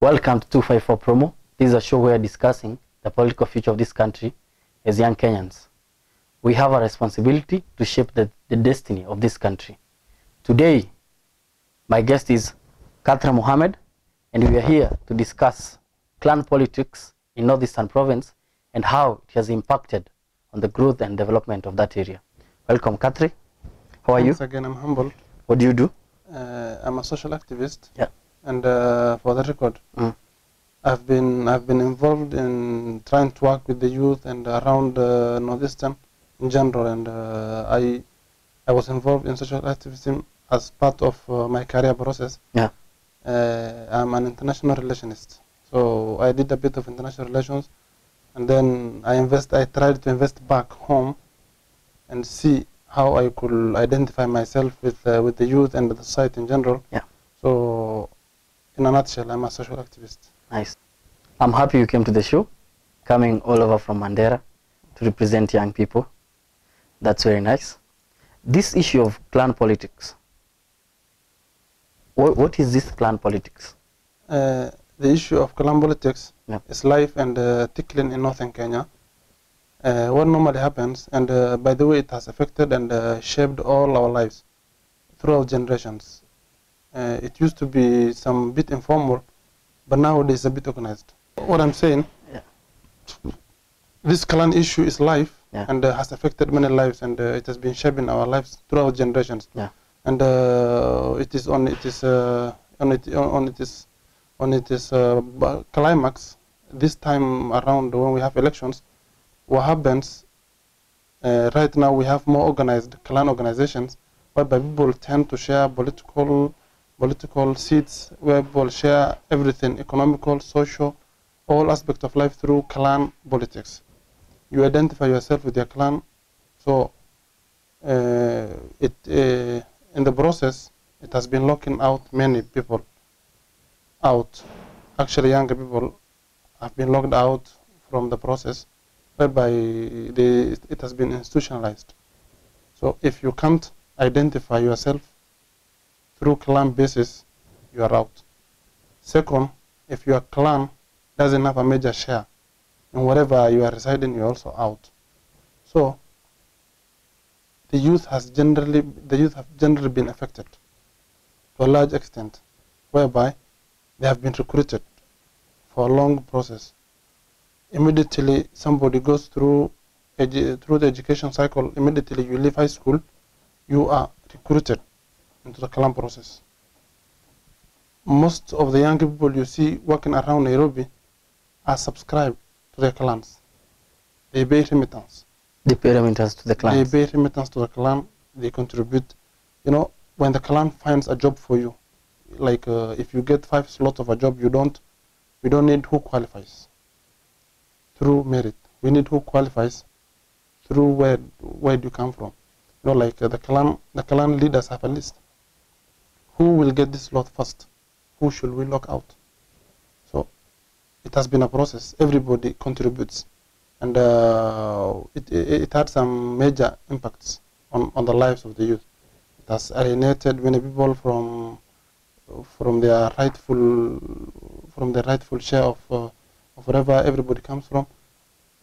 Welcome to 254 Promo. This is a show where we are discussing the political future of this country as young Kenyans. We have a responsibility to shape the destiny of this country. Today, my guest is Khadar Mohamed, and we are here to discuss clan politics in North Eastern Province and how it has impacted on the growth and development of that area. Welcome, Khadar. How are you? Once again, I'm humbled. What do you do? I'm a social activist. Yeah. And for the record, I've been involved in trying to work with the youth and around Northeastern in general, and I was involved in social activism as part of my career process. Yeah. I'm an international relationist, so I did a bit of international relations, and then I tried to invest back home and see how I could identify myself with the youth and the society in general. Yeah. So, in a nutshell, I'm a social activist. Nice. I'm happy you came to the show, coming all over from Mandera to represent young people. That's very nice. This issue of clan politics, what is this clan politics? The issue of clan politics is live and tickling in Northern Kenya. What normally happens, and by the way, it has affected and shaped all our lives throughout generations. It used to be some bit informal, but nowadays a bit organized. What I'm saying, this clan issue is live and has affected many lives, and it has been shaping our lives throughout generations. Yeah. And it is on its climax this time around when we have elections. What happens right now? We have more organized clan organizations, whereby people tend to share political seats, where people share everything, economical, social, all aspects of life through clan politics. You identify yourself with your clan, so in the process, it has been locking out many people out. Actually, younger people have been locked out from the process, whereby it has been institutionalized. So if you can't identify yourself through clan basis, you are out. Second, if your clan doesn't have a major share in wherever you are residing, you're also out. So the youth have generally been affected to a large extent, whereby they have been recruited for a long process. Immediately somebody goes through the education cycle, immediately you leave high school, you are recruited into the clan process. Most of the young people you see working around Nairobi are subscribed to their clans. They pay remittance. They pay remittance to the clans. They pay remittance to the clan. They contribute. You know, when the clan finds a job for you, like if you get 5 slots of a job, we don't need who qualifies through merit. We need who qualifies through where do you come from. You know, like the clan leaders have a list. Who will get this slot first? Who should we lock out? So it has been a process. Everybody contributes, and it had some major impacts on the lives of the youth. It has alienated many people from their rightful share of wherever everybody comes from.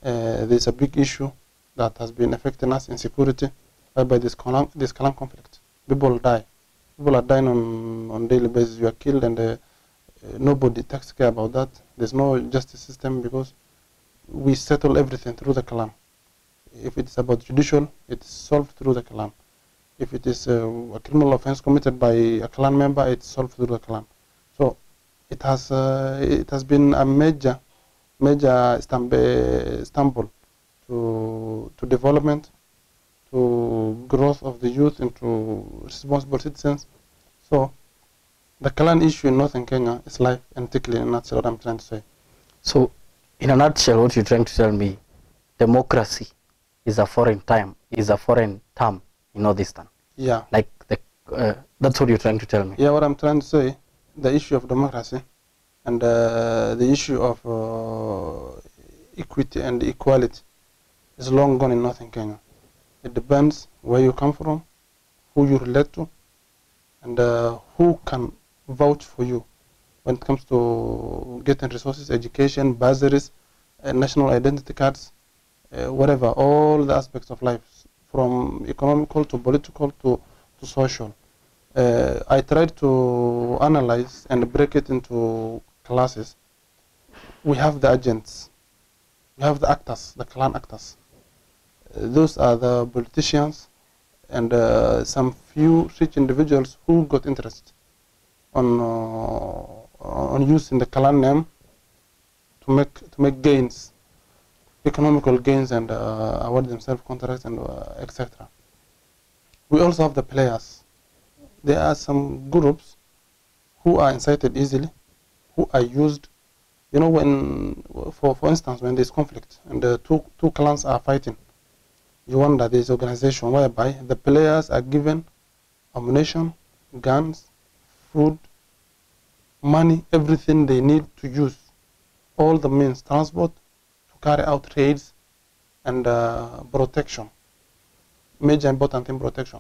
There's a big issue that has been affecting us, insecurity, whereby this clan conflict. People die. People are dying on daily basis. You are killed, and nobody takes care about that. There's no justice system because we settle everything through the clan. If it's about judicial, it's solved through the clan. If it is a criminal offense committed by a clan member, it's solved through the clan. So it has been a major stumble to development, to growth of the youth into responsible citizens. So the clan issue in Northern Kenya is live and tickling, and that's what I'm trying to say. So in a nutshell, what you're trying to tell me, democracy is a foreign term in Northeastern. Yeah. Like that's what you're trying to tell me. Yeah, what I'm trying to say, the issue of democracy and the issue of equity and equality is long gone in Northern Kenya. It depends where you come from, who you relate to, and who can vouch for you when it comes to getting resources, education, bursaries, national identity cards, whatever, all the aspects of life, from economical to political to social. I tried to analyze and break it into classes. We have the agents, we have the actors, the clan actors. Those are the politicians and some few rich individuals who got interest on using the clan name to make gains, economical gains, and award themselves contracts and etc. We also have the players. There are some groups who are incited easily, who are used. You know, when, for instance, when there's conflict and the two clans are fighting, you wonder there's organization whereby the players are given ammunition, guns, food, money, everything they need to use, all the means, transport, to carry out raids and protection. Major important thing, protection.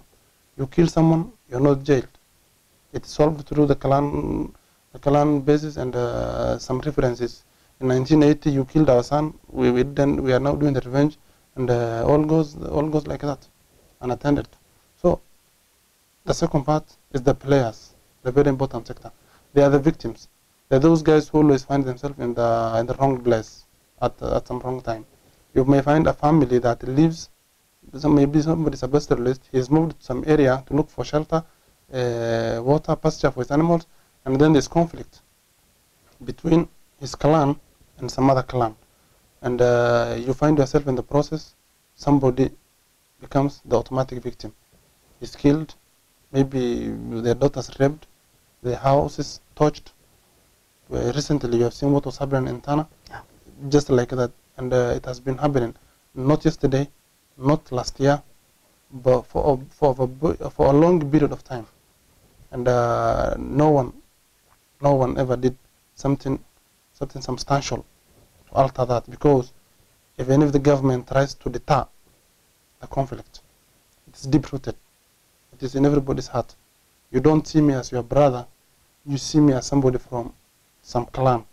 You kill someone, you're not jailed. It's solved through the clan basis and some references. In 1980, you killed our son. We are now doing the revenge, and all goes like that, unattended. So the second part is the players, the very important sector. They are the victims. They're those guys who always find themselves in the wrong place at some wrong time. You may find a family that lives. Maybe somebody's a pastoralist. He's moved to some area to look for shelter, water, pasture for his animals, and then there's conflict between his clan and some other clan. And you find yourself in the process, somebody becomes the automatic victim. He's killed, maybe their daughter's raped, their house is touched. Recently you have seen what was happening in Tana, just like that, and it has been happening, not yesterday, not last year, but for a long period of time. And no one ever did something substantial to alter that, because even if the government tries to deter the conflict, it is deep-rooted. It is in everybody's heart. You don't see me as your brother, you see me as somebody from some clan,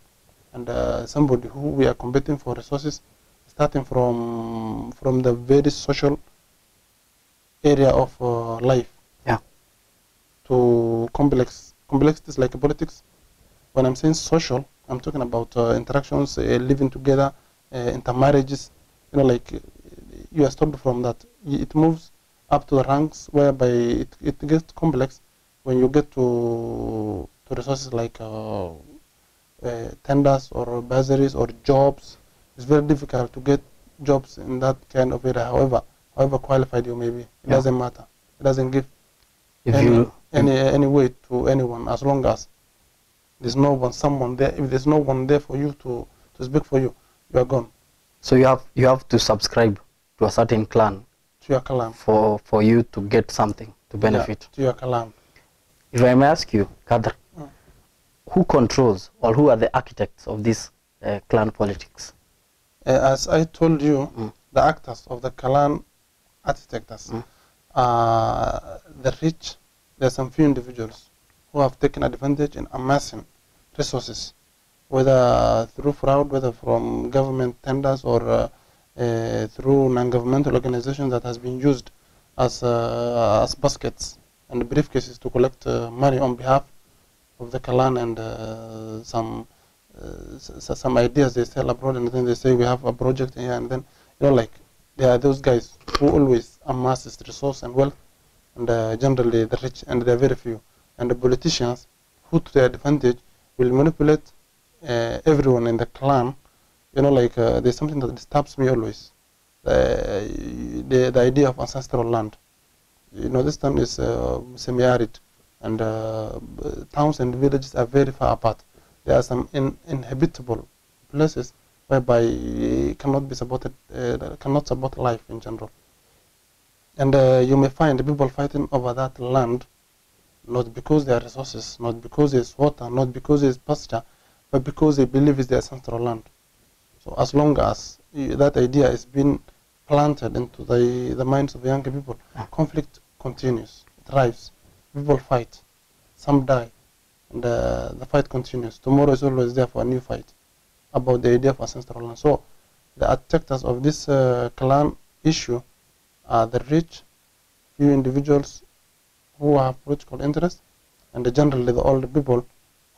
and somebody who we are competing for resources, starting from the very social area of life, to complexities like politics. When I'm saying social, I'm talking about interactions, living together, intermarriages. You know, like you are stopped from that. It moves up to the ranks whereby it gets complex when you get to resources like tenders or bursaries or jobs. It's very difficult to get jobs in that kind of area. However qualified you may be, it doesn't matter. It doesn't give any weight to anyone, as long as there's no one there. If there's no one there for you to speak for you, you are gone. So you have to subscribe to a certain clan, to your clan, for you to get something to benefit. To your clan. If I may ask you, Khadar, who controls or who are the architects of this clan politics? As I told you, the actors of the clan architects are the rich. There are some few individuals who have taken advantage in amassing resources, whether through fraud, whether from government tenders, or through non-governmental organizations that has been used as baskets and briefcases to collect money on behalf of the clan, and some ideas they sell abroad, and then they say we have a project here, and then, you know, like, there are those guys who always amass this resource and wealth, and generally the rich, and they're very few. And the politicians, who to their advantage will manipulate everyone in the clan. You know, like there's something that disturbs me always, the idea of ancestral land. You know, this town is semi-arid, and towns and villages are very far apart. There are some inhabitable places whereby cannot be supported, cannot support life in general. And you may find the people fighting over that land, not because there are resources, not because there's water, not because there's pasture, but because they believe it's their ancestral land. So as long as that idea is being planted into the minds of the young people, conflict continues, it thrives, people fight, some die, and the fight continues. Tomorrow is always there for a new fight about the idea of ancestral land. So the attackers of this clan issue are the rich, few individuals who have political interest, and generally the older people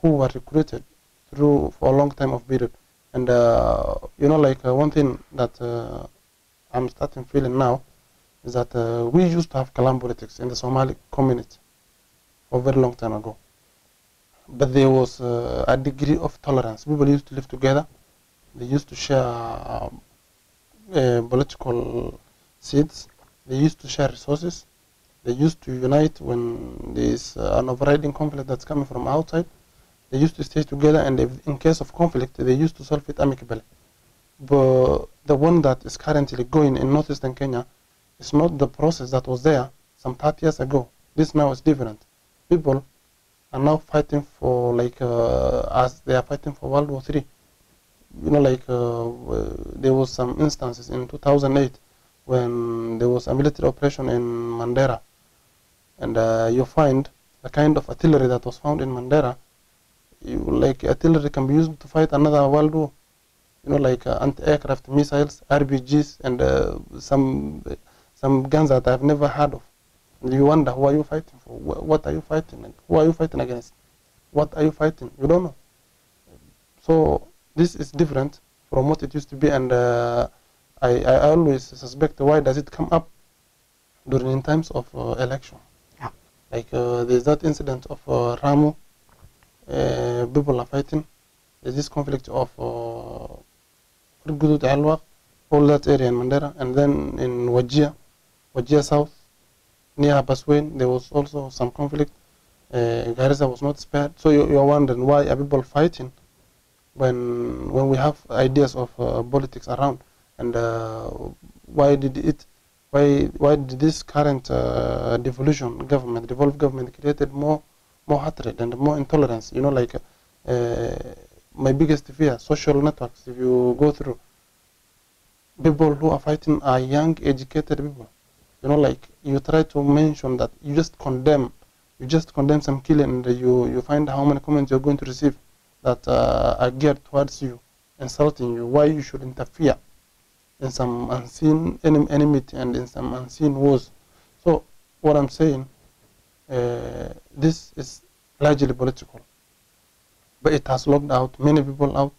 who were recruited through for a long time of period. And one thing that I'm starting feeling now is that we used to have clan politics in the Somali community for a very long time ago. But there was a degree of tolerance. People used to live together. They used to share political seats. They used to share resources. They used to unite when there is an overriding conflict that's coming from outside. They used to stay together, and if, in case of conflict, they used to solve it amicably. But the one that is currently going in North Eastern Kenya is not the process that was there some 30 years ago. This now is different. People are now fighting for, as they are fighting for World War III. There was some instances in 2008 when there was a military operation in Mandera, and you find the kind of artillery that was found in Mandera. Artillery can be used to fight another world war. Anti-aircraft missiles, RPGs, and some guns that I've never heard of. And you wonder, who are you fighting for? What are you fighting? Who are you fighting against? What are you fighting? You don't know. So this is different from what it used to be, and I always suspect, why does it come up during times of election? Yeah. There's that incident of Ramu. People are fighting. There's this conflict of Gudut Alwaq, all that area in Mandera, and then in Wajir South, near Baswain, there was also some conflict. Garissa was not spared. So you're wondering, why are people fighting when we have ideas of politics around, and why did this current devolved government created more hatred and more intolerance? My biggest fear, social networks, if you go through, people who are fighting are young, educated people. You try to mention that, you just condemn some killing, and you find how many comments you're going to receive that are geared towards you, insulting you, why you should interfere in some unseen enmity and in some unseen wars. So what I'm saying, this is largely political, but it has locked out many people out.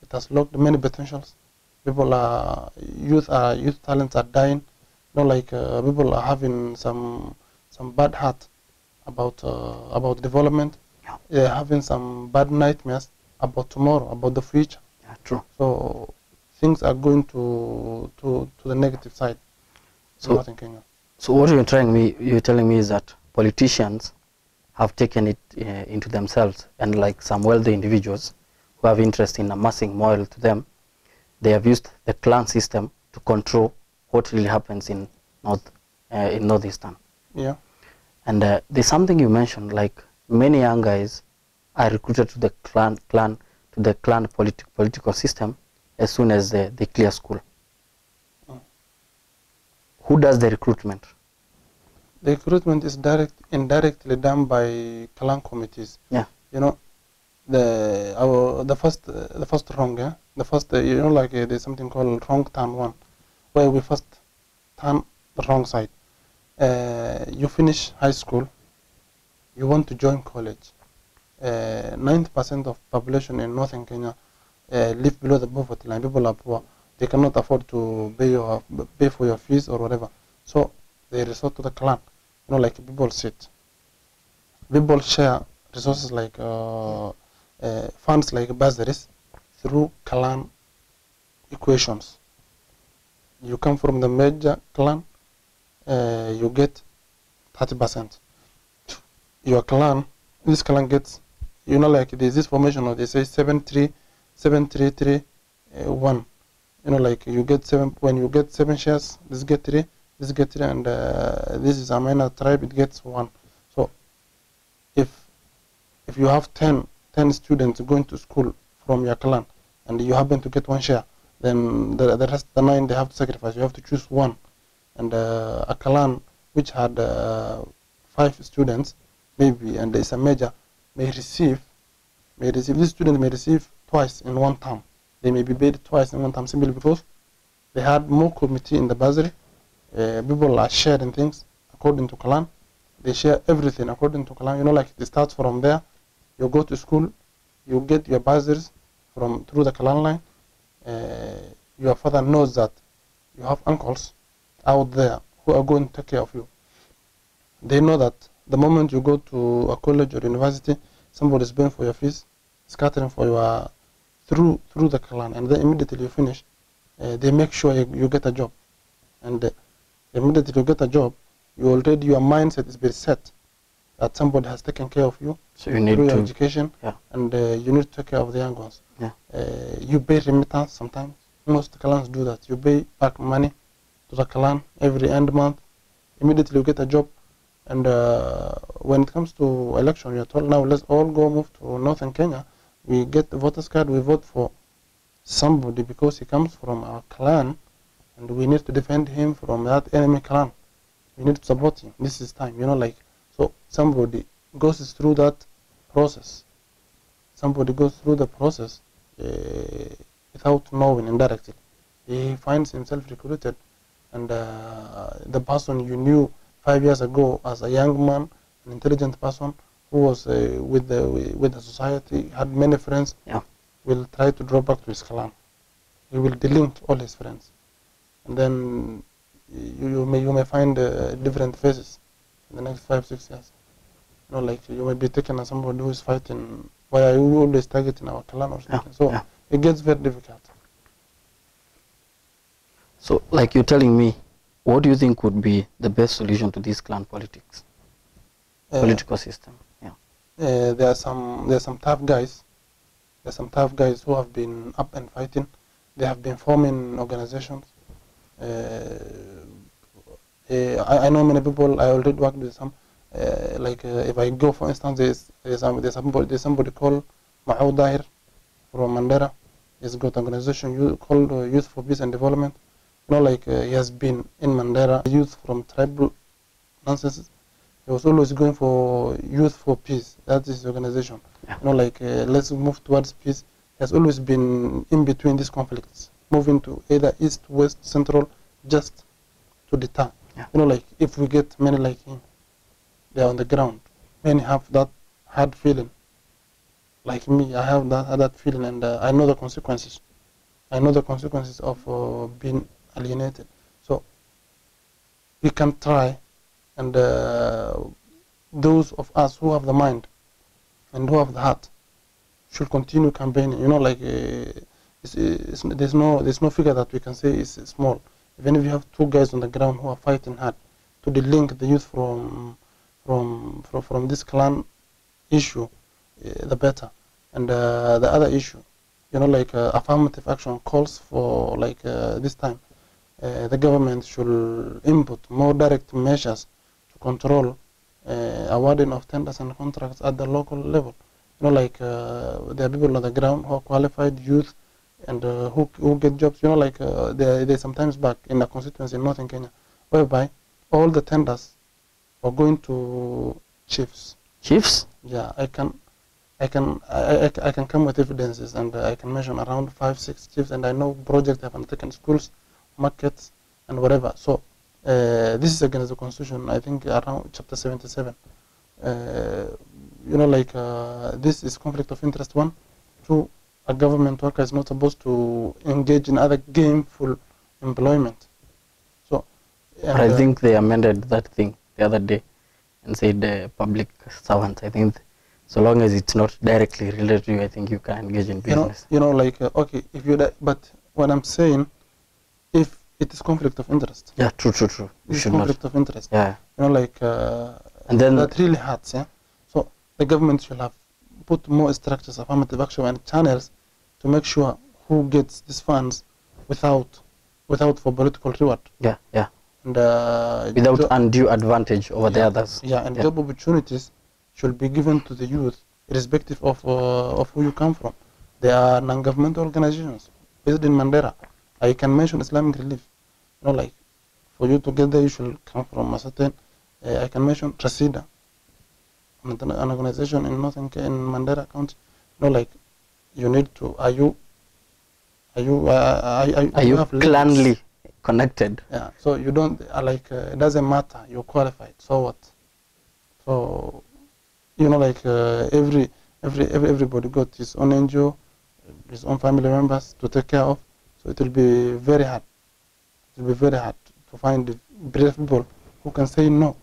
It has locked many potentials. Youth talents are dying. People are having some bad heart about development. Yeah. They're having some bad nightmares about tomorrow, about the future. Yeah, true. So things are going to the negative side. So in Kenya. So what you're telling me is that politicians have taken it into themselves, and some wealthy individuals who have interest in amassing more wealth to them, they have used the clan system to control what really happens in Northeastern. Yeah. And there's something you mentioned, many young guys are recruited to the clan political system as soon as they clear school. Who does the recruitment? The recruitment is indirectly done by clan committees. Yeah. The first wrong, yeah. The first, there's something called wrong turn one, where we first turn the wrong side. You finish high school, you want to join college. 90% of population in Northern Kenya live below the poverty line. People are poor. They cannot afford to pay for your fees or whatever. So they resort to the clan. People sit. People share resources like funds like bursaries through clan equations. You come from the major clan, you get 30%. Your clan, this clan gets, there's this formation, or they say 7-3-3-1. You get 7, when you get 7 shares, this get 3, this get 3, and this is a minor tribe, it gets 1. So if you have 10 students going to school from your clan, and you happen to get 1 share, then the rest, the 9, they have to sacrifice. You have to choose 1. And a clan which had 5 students, maybe, and it's a major, may receive, this student may receive twice in one term. They may be paid twice in one term simply because they had more committee in the bursary. People are sharing things according to clan. They share everything according to clan. You know, like it starts from there. You go to school, you get your bursaries through the clan line. Your father knows that you have uncles out there who are going to take care of you. They know that the moment you go to a college or university, somebody is paying for your fees, scattering for your through the clan, and then immediately you finish, they make sure you get a job, and immediately you get a job, your mindset is very set that somebody has taken care of you, so you need through to your education, and you need to take care of the young ones. You pay remittance sometimes. Most clans do that. You pay back money to the clan every end month. Immediately you get a job, and when it comes to election, you're told, now let's all go move to Northern Kenya. We get the voters card, we vote for somebody because he comes from our clan, and we need to defend him from that enemy clan. We need to support him. This is time, you know, like, so somebody goes through that process. Somebody goes through the process without knowing indirectly. He finds himself recruited, and the person you knew 5 years ago as a young man, an intelligent person who was with the society, had many friends, will try to draw back to his clan. He will delink all his friends, and then you may find different faces in the next 5-6 years. You know, like you may be taken as somebody who is fighting. Why are you always targeting our clan or something? So it gets very difficult. So, like you're telling me, what do you think would be the best solution to this clan politics, political system? There are some tough guys. There's some tough guys who have been up and fighting. They have been forming organizations. I know many people. I already worked with some. If I go, for instance, there's somebody called Maud Dahir from Mandera. He's got an organization called Youth for Peace and Development. You know, like he has been in Mandera, youth from tribal nonsense. He was always going for Youth for Peace. That is his organization. You know, like let's move towards peace. He has always been in between these conflicts, moving to either east, west, central, just to deter. You know, like if we get many like him, they are on the ground. Many have that hard feeling. Like me, I have that feeling, and I know the consequences. I know the consequences of being alienated. So we can try, and those of us who have the mind and who have the heart should continue campaigning. You know, like there's no figure that we can say is small. Even if you have 2 guys on the ground who are fighting hard to delink the youth from this clan issue, the better. And the other issue, you know, like affirmative action calls for, like this time, the government should input more direct measures to control awarding of tenders and contracts at the local level. You know, like there are people on the ground who are qualified youth and who get jobs. You know, like they sometimes back in a constituency in Northern Kenya, whereby all the tenders are going to chiefs. Chiefs? Yeah, I can come with evidences, and I can mention around 5-6 chiefs, and I know projects have undertaken schools, markets, and whatever. So this is against the constitution. I think around chapter 77. You know, like this is conflict of interest. 1, 2, a government worker is not supposed to engage in other gameful employment. So, but I think they amended that thing the other day and said public servants. I think so long as it's not directly related to you, I think you can engage in business. You know, like okay, if you but what I'm saying, if it is conflict of interest. Yeah, true. It's conflict of interest. Yeah. You know, like and then that really hurts. Yeah. So the government should have put more structures, affirmative action, and channels to make sure who gets these funds without for political reward. Yeah. And without undue advantage over the others. Yeah, and job opportunities should be given to the youth, irrespective of who you come from. There are non-governmental organizations based in Mandera. I can mention Islamic Relief. You know, like for you to get there, you should come from a certain. I can mention Trasida, an organization in in Mandera County, like you need to, are you have clanly limits. connected? Yeah, so you don't it doesn't matter, you're qualified, so what? So everybody got his own NGO, his own family members to take care of, so it will be very hard. It will be very hard to find the brave people who can say no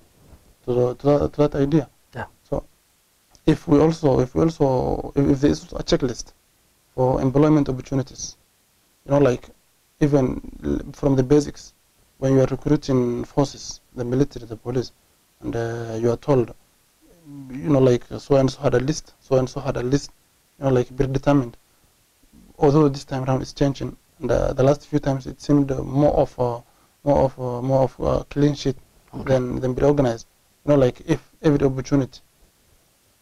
to that idea. Yeah. So if there is a checklist for employment opportunities, even from the basics, when you are recruiting forces, the military, the police, and you are told, so and so had a list, so and so had a list, predetermined. Although this time around it's changing, and the last few times it seemed more of a clean sheet than be organized. If every opportunity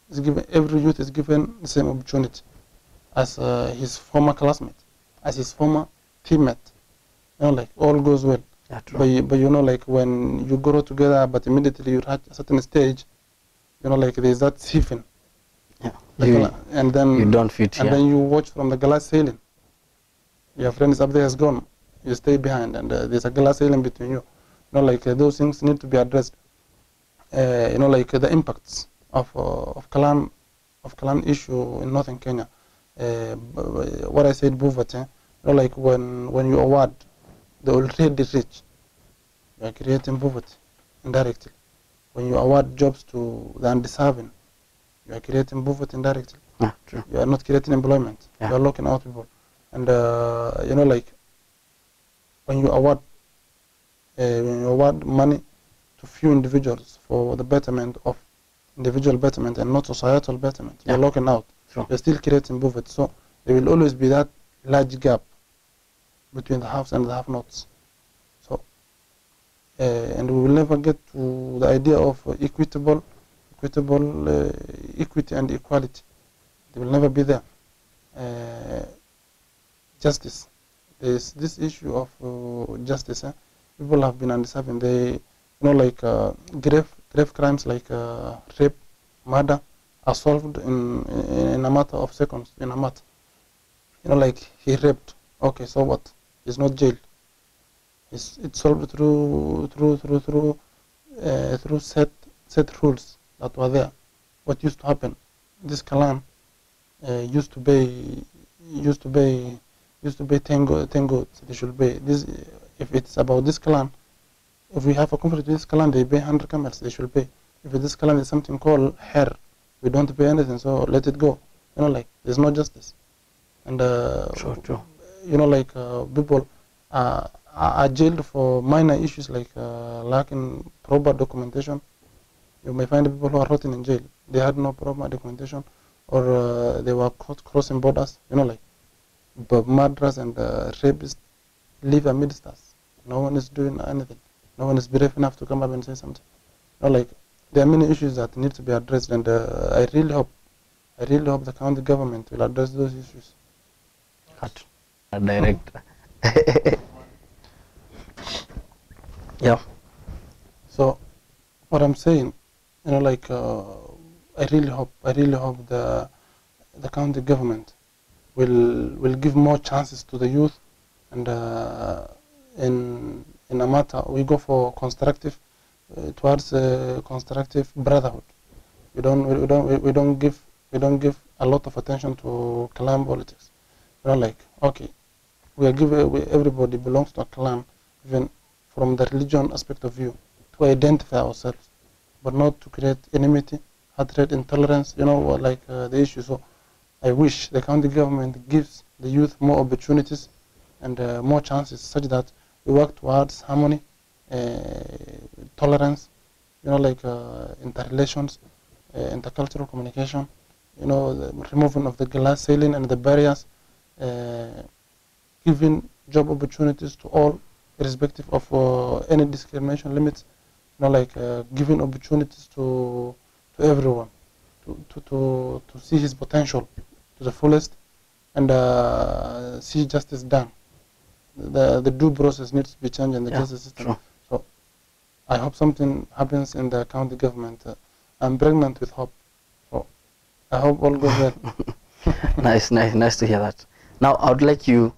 is given, every youth is given the same opportunity as his former classmate, as his former teammate, all goes well. Yeah, but when you grow together, but immediately you reach a certain stage, there's that siphon. Yeah. And then you don't fit. And then you watch from the glass ceiling. Your friend is up there, has gone. You stay behind, and there's a glass ceiling between you. Those things need to be addressed. The impacts of clan issue in northern Kenya. What I said, poverty. When you award the already rich, you are creating poverty indirectly. When you award jobs to the undeserving, you are creating poverty indirectly. Yeah, true. You are not creating employment. Yeah. You are locking out people. And when you award money to few individuals for the betterment of individual betterment and not societal betterment, you are locking out. Sure. You are still creating poverty. So there will always be that large gap between the haves and the have-nots. So, and we will never get to the idea of equity and equality. They will never be there. Justice. There's this issue of justice. People have been undeserving. They, grave crimes like rape, murder are solved in a matter of seconds. In a matter, he raped. Okay, so what? He's not jailed. It's solved through set rules that were there. What used to happen? This clan used to pay 10 goats. They should pay this. If it's about this clan, if we have a conflict with this clan, they pay 100 camels. They should pay. If this clan is something called her, we don't pay anything. So let it go. There's no justice. And True. People are jailed for minor issues like lacking proper documentation. You may find people who are rotting in jail. They had no proper documentation, or they were caught crossing borders. But murderers and rapists live amidst us. No one is doing anything. No one is brave enough to come up and say something. There are many issues that need to be addressed, and I really hope the county government will address those issues. A director. Yeah. So, what I'm saying, I really hope the county government will give more chances to the youth, and in a matter we go for constructive towards constructive brotherhood. We don't give a lot of attention to clan politics. Okay, everybody belongs to a clan, even from the religion aspect of view, to identify ourselves, but not to create enmity, hatred, intolerance. The issue. So I wish the county government gives the youth more opportunities and more chances, such that we work towards harmony, tolerance, interrelations, intercultural communication, the removing of the glass ceiling and the barriers, giving job opportunities to all, irrespective of any discrimination limits, giving opportunities to everyone to see his potential to the fullest, and see justice done. The due process needs to be changed in the justice system. Sure. So I hope something happens in the county government. I'm pregnant with hope. I hope all goes well. Nice to hear that. Now, I would like you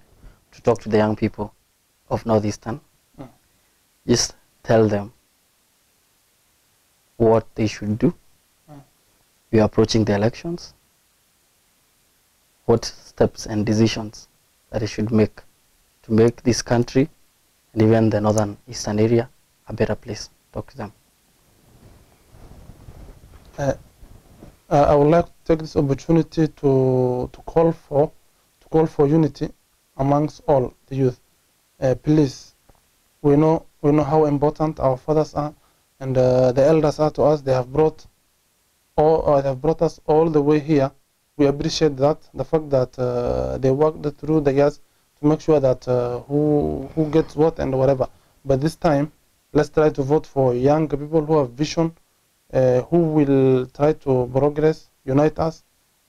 to talk to the young people of North Eastern. Just tell them what they should do. We are approaching the elections. What steps and decisions that they should make to make this country and even the Northern Eastern area a better place. Talk to them. I would like to take this opportunity to call for unity amongst all the youth. Please, we know how important our fathers are, and the elders are to us. They have brought us all the way here. We appreciate that, the fact that they worked through the years to make sure that who gets what and whatever. But this time, let's try to vote for young people who have vision, who will try to progress, unite us.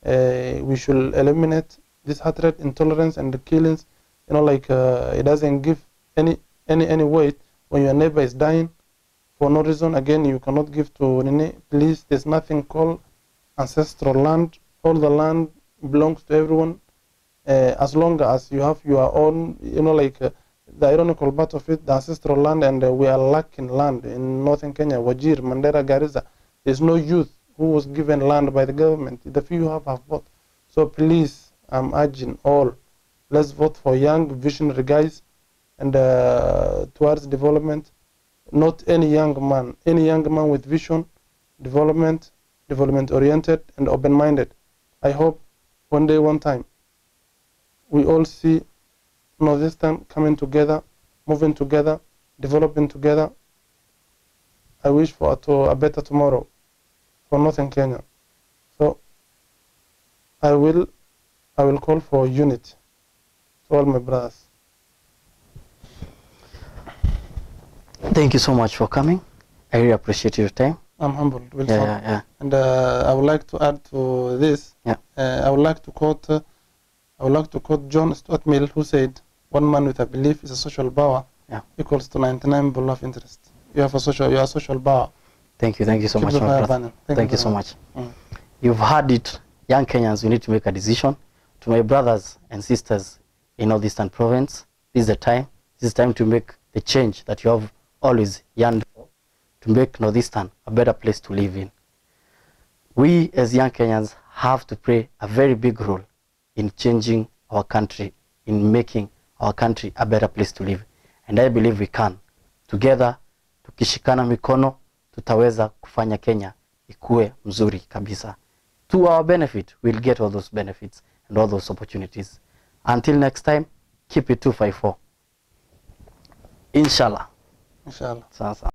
We should eliminate this hatred, intolerance, and the killings. You know, like it doesn't give any weight when your neighbor is dying for no reason. Again, you cannot give to Nene. Please, there's nothing called ancestral land. All the land belongs to everyone. As long as you have your own, you know, like the ironical part of it, the ancestral land, and we are lacking land in northern Kenya, Wajir, Mandera, Garissa. There's no youth who was given land by the government. The few have bought. So please, I'm urging all, let's vote for young visionary guys and towards development. Not any young man with vision, development oriented and open-minded. I hope one day, one time, we all see North Eastern coming together, moving together, developing together. I wish for a better tomorrow for Northern Kenya. So I will call for unity to all my brothers. Thank you so much for coming. I really appreciate your time. I'm humbled. Yeah. And I would like to add to this. Yeah. I would like to quote John Stuart Mill, who said, "One man with a belief is a social power equals to 99 people of interest." You are a social power. Thank you so much, my brother. Thank you so much. You've heard it, young Kenyans. We need to make a decision. To my brothers and sisters in North Eastern Province, this is the time. This is time to make the change that you have always yearned for, to make North Eastern a better place to live in. We as young Kenyans have to play a very big role in changing our country, in making our country a better place to live. And I believe we can. Together, tukishikana mikono, tutaweza kufanya Kenya ikue mzuri kabisa. To our benefit, we'll get all those benefits and all those opportunities. Until next time, keep it 254. Inshallah. Inshallah. Sasa.